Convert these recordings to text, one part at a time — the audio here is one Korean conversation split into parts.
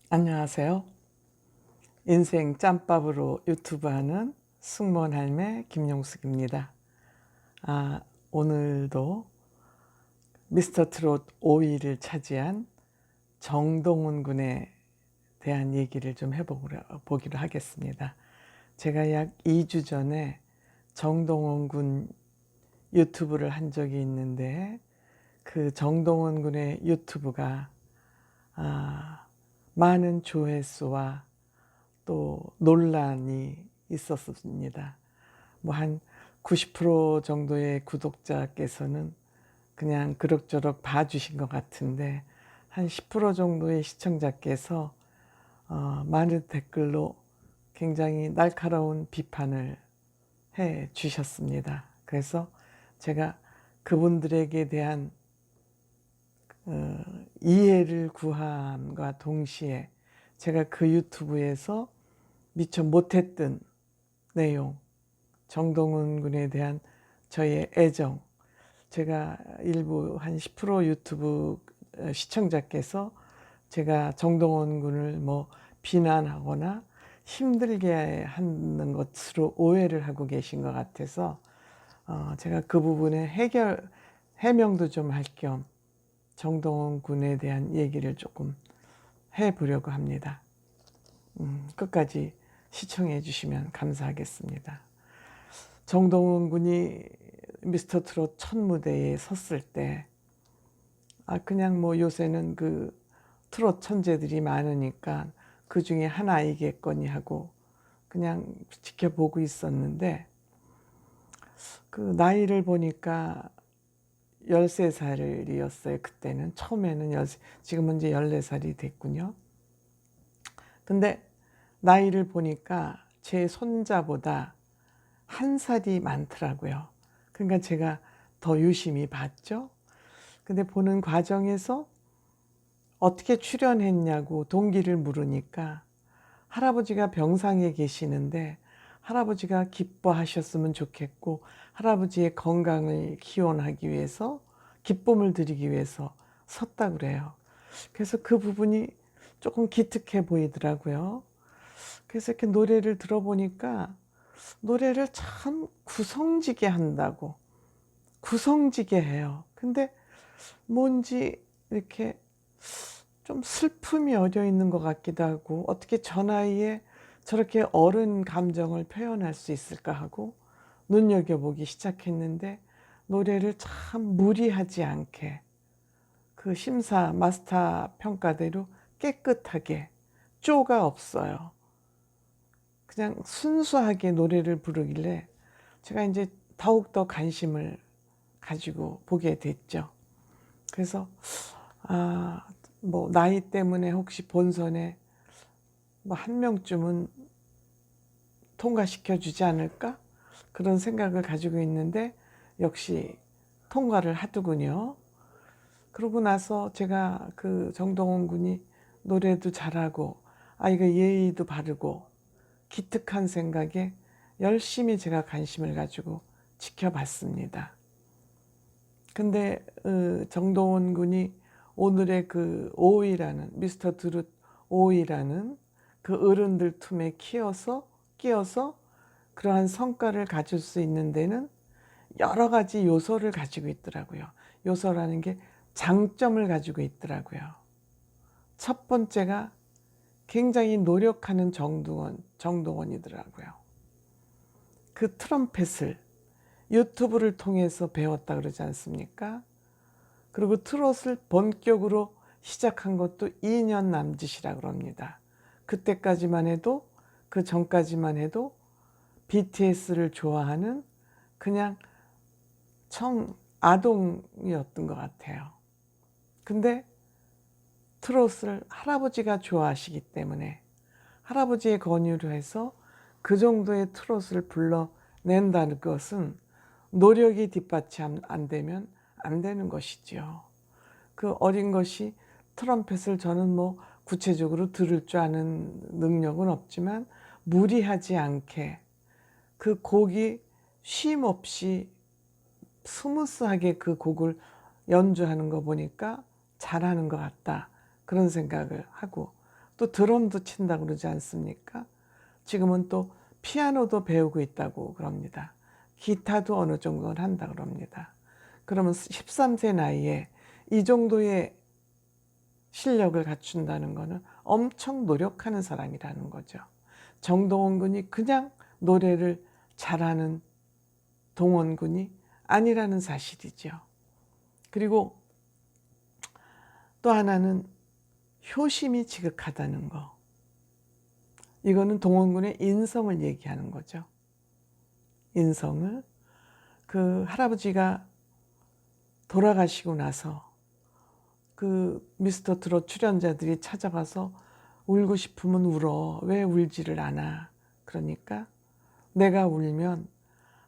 안녕하세요. 인생 짬밥으로 유튜브 하는 승무원 할매 김용숙입니다. 오늘도 미스터 트롯 5위를 차지한 정동원 군에 대한 얘기를 좀 해보기로 하겠습니다. 제가 약 2주 전에 정동원 군 유튜브를 한 적이 있는데 그 정동원 군의 유튜브가 많은 조회수와 또 논란이 있었습니다. 뭐 한 90% 정도의 구독자께서는 그냥 그럭저럭 봐주신 것 같은데 한 10% 정도의 시청자께서 많은 댓글로 굉장히 날카로운 비판을 해 주셨습니다. 그래서 제가 그분들에게 대한 이해를 구함과 동시에 제가 그 유튜브에서 미처 못했던 내용, 정동원 군에 대한 저의 애정, 제가 일부 한 10% 유튜브 시청자께서 제가 정동원 군을 뭐 비난하거나 힘들게 하는 것으로 오해를 하고 계신 것 같아서 제가 그 부분에 해명도 좀 할 겸 정동원 군에 대한 얘기를 조금 해보려고 합니다. 끝까지 시청해 주시면 감사하겠습니다. 정동원 군이 미스터 트롯 첫 무대에 섰을 때 그냥 뭐 요새는 그 트롯 천재들이 많으니까 그 중에 하나이겠거니 하고 그냥 지켜보고 있었는데 그 나이를 보니까 13살이었어요. 그때는 처음에는 지금은 이제 14살이 됐군요. 근데 나이를 보니까 제 손자보다 한 살이 많더라고요. 그러니까 제가 더 유심히 봤죠. 근데 보는 과정에서 어떻게 출연했냐고 동기를 물으니까 할아버지가 병상에 계시는데 할아버지가 기뻐하셨으면 좋겠고 할아버지의 건강을 기원하기 위해서 기쁨을 드리기 위해서 섰다 그래요. 그래서 그 부분이 조금 기특해 보이더라고요. 그래서 이렇게 노래를 들어보니까 노래를 참 구성지게 한다고 구성지게 해요. 근데 뭔지 이렇게 좀 슬픔이 어려 있는 것 같기도 하고 어떻게 저 나이에 저렇게 어른 감정을 표현할 수 있을까 하고 눈여겨보기 시작했는데 노래를 참 무리하지 않게 그 심사 마스터 평가대로 깨끗하게 쪼가 없어요. 그냥 순수하게 노래를 부르길래 제가 이제 더욱더 관심을 가지고 보게 됐죠. 그래서 뭐 나이 때문에 혹시 본선에 뭐 한 명쯤은 통과시켜 주지 않을까? 그런 생각을 가지고 있는데 역시 통과를 하더군요. 그러고 나서 제가 그 정동원 군이 노래도 잘하고 이거 예의도 바르고 기특한 생각에 열심히 제가 관심을 가지고 지켜봤습니다. 근데 정동원 군이 오늘의 그 5위라는 미스터 트롯 5위라는 그 어른들 틈에 끼어서 그러한 성과를 가질 수 있는 데는 여러 가지 요소를 가지고 있더라고요. 요소라는 게 장점을 가지고 있더라고요. 첫 번째가 굉장히 노력하는 정동원이더라고요. 그 트럼펫을 유튜브를 통해서 배웠다 그러지 않습니까? 그리고 트롯을 본격으로 시작한 것도 2년 남짓이라 그럽니다. 그때까지만 해도 그 전까지만 해도 BTS를 좋아하는 그냥 아동이었던 것 같아요. 근데 트롯을 할아버지가 좋아하시기 때문에 할아버지의 권유로 해서 그 정도의 트롯을 불러낸다는 것은 노력이 뒷받침 안 되면 안 되는 것이지요. 그 어린 것이 트럼펫을 저는 뭐 구체적으로 들을 줄 아는 능력은 없지만 무리하지 않게 그 곡이 쉼 없이 스무스하게 그 곡을 연주하는 거 보니까 잘하는 것 같다. 그런 생각을 하고 또 드럼도 친다고 그러지 않습니까? 지금은 또 피아노도 배우고 있다고 그럽니다. 기타도 어느 정도는 한다 그럽니다. 그러면 13세 나이에 이 정도의 실력을 갖춘다는 것은 엄청 노력하는 사람이라는 거죠. 정동원 군이 그냥 노래를 잘하는 동원 군이 아니라는 사실이죠. 그리고 또 하나는 효심이 지극하다는 거. 이거는 동원 군의 인성을 얘기하는 거죠. 인성을. 그 할아버지가 돌아가시고 나서 그 미스터 트롯 출연자들이 찾아가서 울고 싶으면 울어. 왜 울지를 않아? 그러니까 내가 울면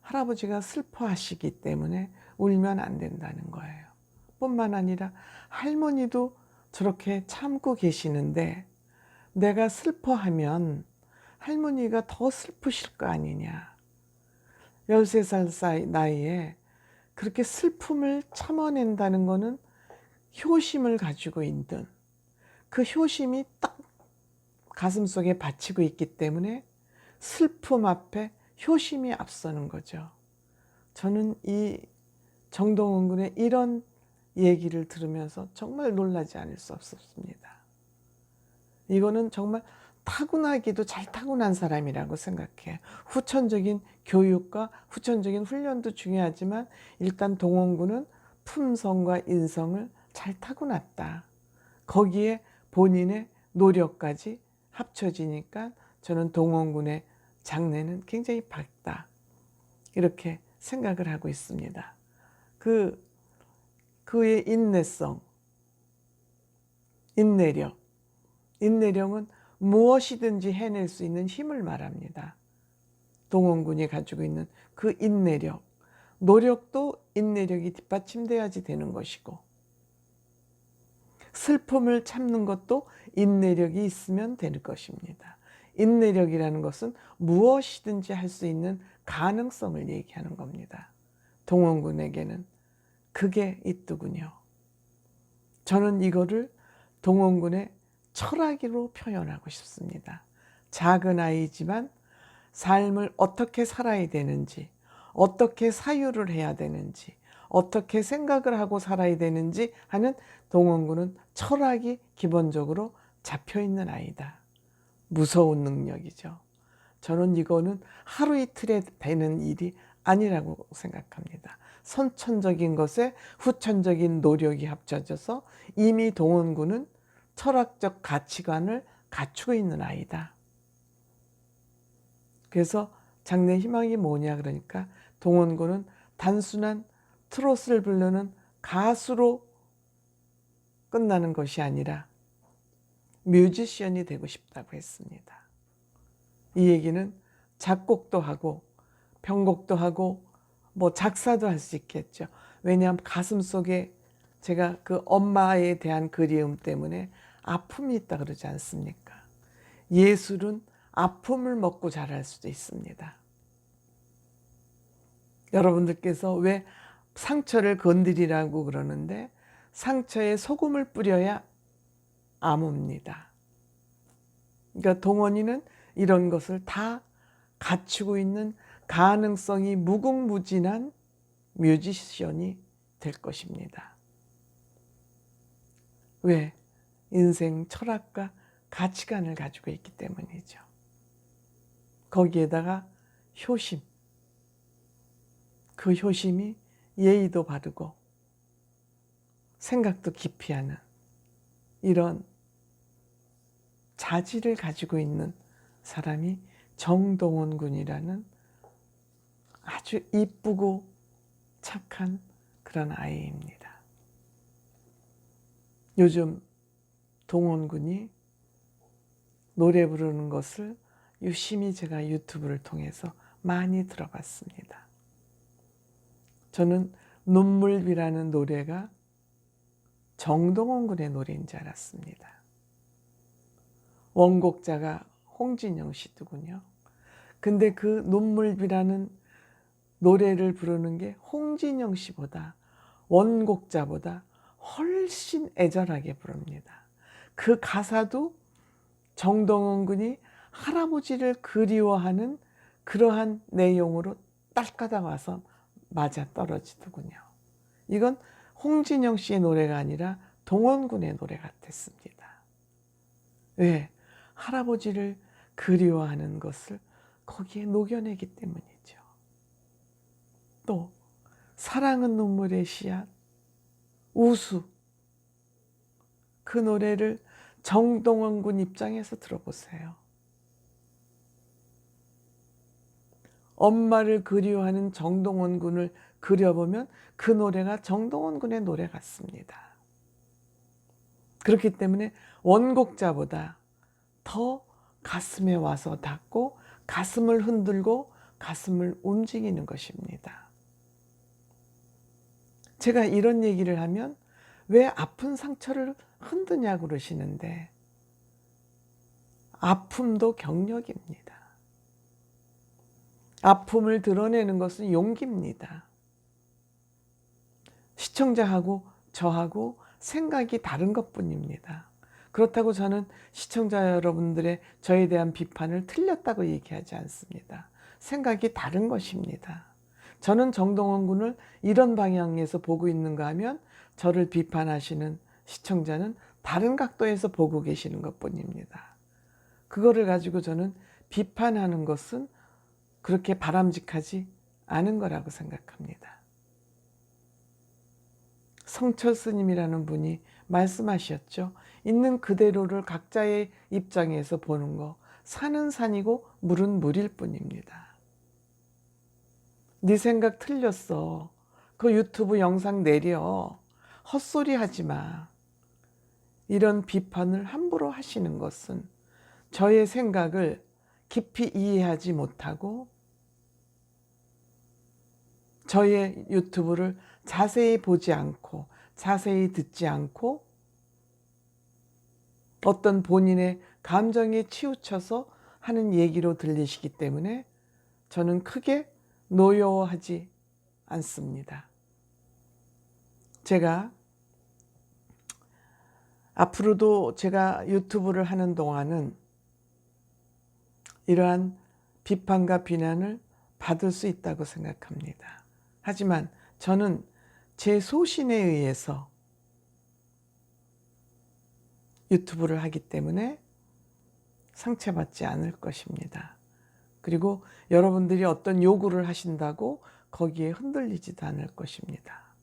할아버지가 슬퍼하시기 때문에 울면 안 된다는 거예요. 뿐만 아니라 할머니도 저렇게 참고 계시는데 내가 슬퍼하면 할머니가 더 슬프실 거 아니냐. 13살 나이에 그렇게 슬픔을 참아낸다는 거는 효심을 가지고 있는 그 효심이 딱 가슴속에 받치고 있기 때문에 슬픔 앞에 효심이 앞서는 거죠. 저는 이 정동원 군의 이런 얘기를 들으면서 정말 놀라지 않을 수 없었습니다. 이거는 정말 타고나기도 잘 타고난 사람이라고 생각해요. 후천적인 교육과 후천적인 훈련도 중요하지만 일단 동원 군은 품성과 인성을 잘 타고났다. 거기에 본인의 노력까지 합쳐지니까 저는 동원 군의 장래는 굉장히 밝다. 이렇게 생각을 하고 있습니다. 그의 인내성, 인내력은 무엇이든지 해낼 수 있는 힘을 말합니다. 동원 군이 가지고 있는 그 인내력, 노력도 인내력이 뒷받침돼야지 되는 것이고 슬픔을 참는 것도 인내력이 있으면 되는 것입니다. 인내력이라는 것은 무엇이든지 할 수 있는 가능성을 얘기하는 겁니다. 동원 군에게는 그게 있더군요. 저는 이거를 동원 군의 철학으로 표현하고 싶습니다. 작은 아이지만 삶을 어떻게 살아야 되는지, 어떻게 사유를 해야 되는지, 어떻게 생각을 하고 살아야 되는지 하는 동원 군은 철학이 기본적으로 잡혀 있는 아이다. 무서운 능력이죠. 저는 이거는 하루 이틀에 되는 일이 아니라고 생각합니다. 선천적인 것에 후천적인 노력이 합쳐져서 이미 동원 군은 철학적 가치관을 갖추고 있는 아이다. 그래서 장래 희망이 뭐냐 그러니까 동원 군은 단순한 트로트를 부르는 가수로 끝나는 것이 아니라 뮤지션이 되고 싶다고 했습니다. 이 얘기는 작곡도 하고 편곡도 하고 뭐 작사도 할 수 있겠죠. 왜냐하면 가슴속에 제가 그 엄마에 대한 그리움 때문에 아픔이 있다 그러지 않습니까? 예술은 아픔을 먹고 자랄 수도 있습니다. 여러분들께서 왜 상처를 건드리라고 그러는데 상처에 소금을 뿌려야 아뭅니다. 그러니까 동원이는 이런 것을 다 갖추고 있는 가능성이 무궁무진한 뮤지션이 될 것입니다. 왜? 인생 철학과 가치관을 가지고 있기 때문이죠. 거기에다가 효심, 그 효심이 예의도 바르고 생각도 깊이 하는 이런 자질을 가지고 있는 사람이 정동원 군이라는 아주 이쁘고 착한 그런 아이입니다. 요즘 동원 군이 노래 부르는 것을 유심히 제가 유튜브를 통해서 많이 들어봤습니다. 저는 눈물비라는 노래가 정동원 군의 노래인 줄 알았습니다. 원곡자가 홍진영 씨더군요. 근데 그 눈물비라는 노래를 부르는 게 홍진영 씨보다 원곡자보다 훨씬 애절하게 부릅니다. 그 가사도 정동원 군이 할아버지를 그리워하는 그러한 내용으로 딸까다 와서 맞아 떨어지더군요. 이건 홍진영 씨의 노래가 아니라 동원군의 노래 같았습니다. 왜? 할아버지를 그리워하는 것을 거기에 녹여내기 때문이죠. 또 사랑은 눈물의 씨앗, 우수, 그 노래를 정동원 군 입장에서 들어보세요. 엄마를 그리워하는 정동원 군을 그려보면 그 노래가 정동원 군의 노래 같습니다. 그렇기 때문에 원곡자보다 더 가슴에 와서 닿고 가슴을 흔들고 가슴을 움직이는 것입니다. 제가 이런 얘기를 하면 왜 아픈 상처를 흔드냐고 그러시는데, 아픔도 경력입니다. 아픔을 드러내는 것은 용기입니다. 시청자하고 저하고 생각이 다른 것뿐입니다. 그렇다고 저는 시청자 여러분들의 저에 대한 비판을 틀렸다고 얘기하지 않습니다. 생각이 다른 것입니다. 저는 정동원 군을 이런 방향에서 보고 있는가 하면 저를 비판하시는 시청자는 다른 각도에서 보고 계시는 것뿐입니다. 그거를 가지고 저는 비판하는 것은 그렇게 바람직하지 않은 거라고 생각합니다. 성철 스님이라는 분이 말씀하셨죠. 있는 그대로를 각자의 입장에서 보는 거, 산은 산이고 물은 물일 뿐입니다. 네 생각 틀렸어. 그 유튜브 영상 내려. 헛소리 하지 마. 이런 비판을 함부로 하시는 것은 저의 생각을 깊이 이해하지 못하고 저의 유튜브를 자세히 보지 않고 자세히 듣지 않고 어떤 본인의 감정에 치우쳐서 하는 얘기로 들리시기 때문에 저는 크게 노여워하지 않습니다. 제가 앞으로도 제가 유튜브를 하는 동안은 이러한 비판과 비난을 받을 수 있다고 생각합니다. 하지만 저는 제 소신에 의해서 유튜브를 하기 때문에 상처받지 않을 것입니다. 그리고 여러분들이 어떤 요구를 하신다고 거기에 흔들리지도 않을 것입니다.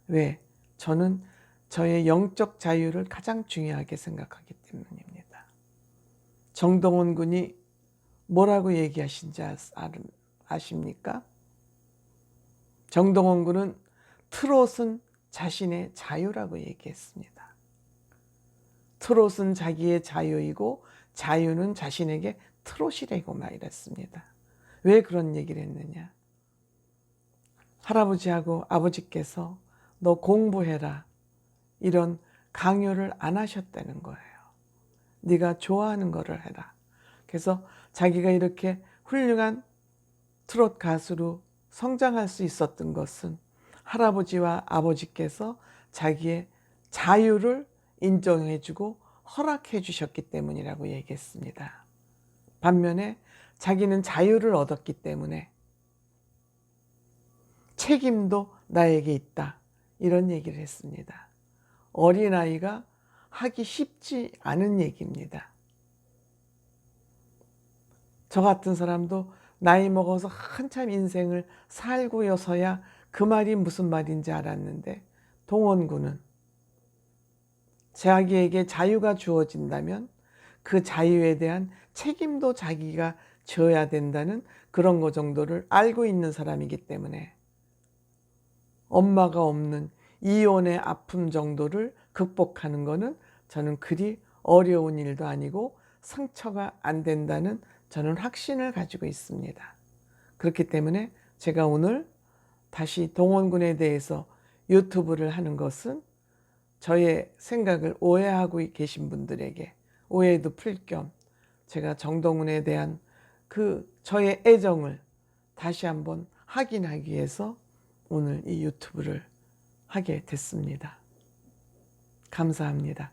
왜? 저는 저의 영적 자유를 가장 중요하게 생각하기 때문입니다. 정동원 군이 뭐라고 얘기하신지 아십니까? 정동원 군은 트롯은 자신의 자유라고 얘기했습니다. 트롯은 자기의 자유이고 자유는 자신에게 트롯이라고 말했습니다. 왜 그런 얘기를 했느냐? 할아버지하고 아버지께서 너 공부해라 이런 강요를 안 하셨다는 거예요. 네가 좋아하는 거를 해라. 그래서 자기가 이렇게 훌륭한 트롯 가수로 성장할 수 있었던 것은 할아버지와 아버지께서 자기의 자유를 인정해주고 허락해 주셨기 때문이라고 얘기했습니다. 반면에 자기는 자유를 얻었기 때문에 책임도 나에게 있다. 이런 얘기를 했습니다. 어린아이가 하기 쉽지 않은 얘기입니다. 저 같은 사람도 나이 먹어서 한참 인생을 살고여서야 그 말이 무슨 말인지 알았는데, 동원군은 자기에게 자유가 주어진다면 그 자유에 대한 책임도 자기가 져야 된다는 그런 거 정도를 알고 있는 사람이기 때문에 엄마가 없는 이혼의 아픔 정도를 극복하는 거는 저는 그리 어려운 일도 아니고 상처가 안 된다는 저는 확신을 가지고 있습니다. 그렇기 때문에 제가 오늘 다시 동원군에 대해서 유튜브를 하는 것은 저의 생각을 오해하고 계신 분들에게 오해도 풀 겸 제가 정동훈에 대한 그 저의 애정을 다시 한번 확인하기 위해서 오늘 이 유튜브를 하게 됐습니다. 감사합니다.